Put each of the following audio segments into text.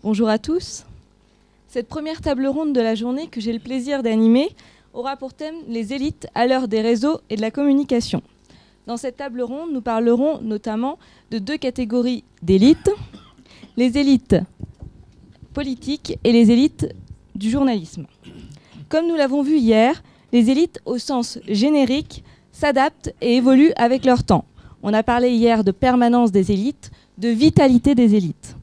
Bonjour à tous. Cette première table ronde de la journée que j'ai le plaisir d'animer aura pour thème les élites à l'heure des réseaux et de la communication. Dans cette table ronde, nous parlerons notamment de deux catégories d'élites, les élites politiques et les élites du journalisme. Comme nous l'avons vu hier, les élites au sens générique s'adaptent et évoluent avec leur temps. On a parlé hier de permanence des élites, de vitalité des élites.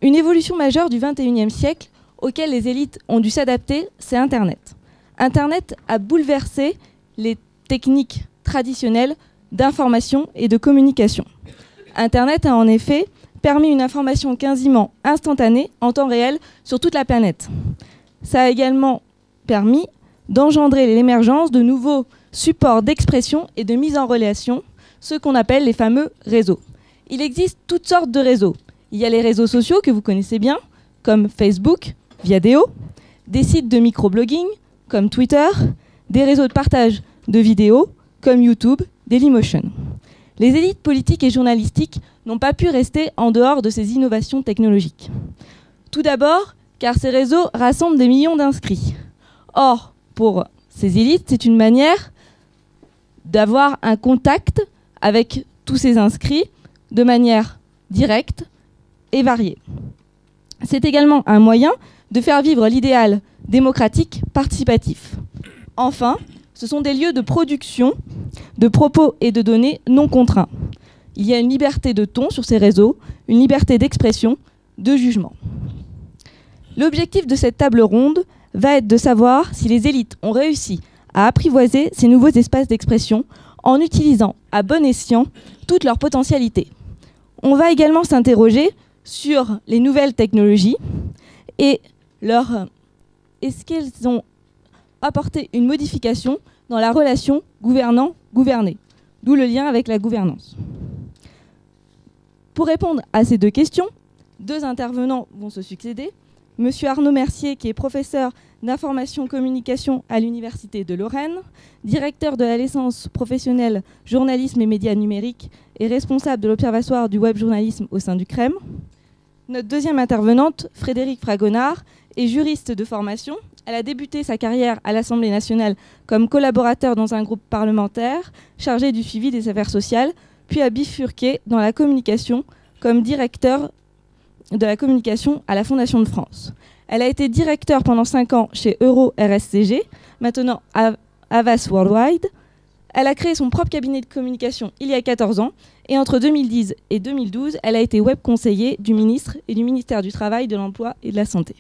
Une évolution majeure du XXIe siècle auquel les élites ont dû s'adapter, c'est Internet. Internet a bouleversé les techniques traditionnelles d'information et de communication. Internet a en effet permis une information quasiment instantanée en temps réel sur toute la planète. Ça a également permis d'engendrer l'émergence de nouveaux supports d'expression et de mise en relation, ce qu'on appelle les fameux réseaux. Il existe toutes sortes de réseaux. Il y a les réseaux sociaux que vous connaissez bien, comme Facebook, Viadeo, des sites de microblogging, comme Twitter, des réseaux de partage de vidéos, comme YouTube, Dailymotion. Les élites politiques et journalistiques n'ont pas pu rester en dehors de ces innovations technologiques. Tout d'abord, car ces réseaux rassemblent des millions d'inscrits. Or, pour ces élites, c'est une manière d'avoir un contact avec tous ces inscrits de manière directe et variée. C'est également un moyen de faire vivre l'idéal démocratique participatif. Enfin, ce sont des lieux de production de propos et de données non contraints. Il y a une liberté de ton sur ces réseaux, une liberté d'expression, de jugement. L'objectif de cette table ronde va être de savoir si les élites ont réussi à apprivoiser ces nouveaux espaces d'expression en utilisant à bon escient toutes leurs potentialités. On va également s'interroger sur les nouvelles technologies et est-ce qu'elles ont apporté une modification dans la relation gouvernant-gouverné, d'où le lien avec la gouvernance. Pour répondre à ces deux questions, deux intervenants vont se succéder. Monsieur Arnaud Mercier, qui est professeur d'information communication à l'Université de Lorraine, directeur de la licence professionnelle journalisme et médias numériques et responsable de l'Observatoire du web journalisme au sein du CREM. Notre deuxième intervenante, Frédérique Fragonard, est juriste de formation. Elle a débuté sa carrière à l'Assemblée nationale comme collaborateur dans un groupe parlementaire chargé du suivi des affaires sociales, puis a bifurqué dans la communication comme directeur de la communication à la Fondation de France. Elle a été directeur pendant 5 ans chez Euro-RSCG, maintenant Havas Worldwide. Elle a créé son propre cabinet de communication il y a 14 ans et entre 2010 et 2012, elle a été web conseiller du ministre et du ministère du Travail, de l'Emploi et de la Santé.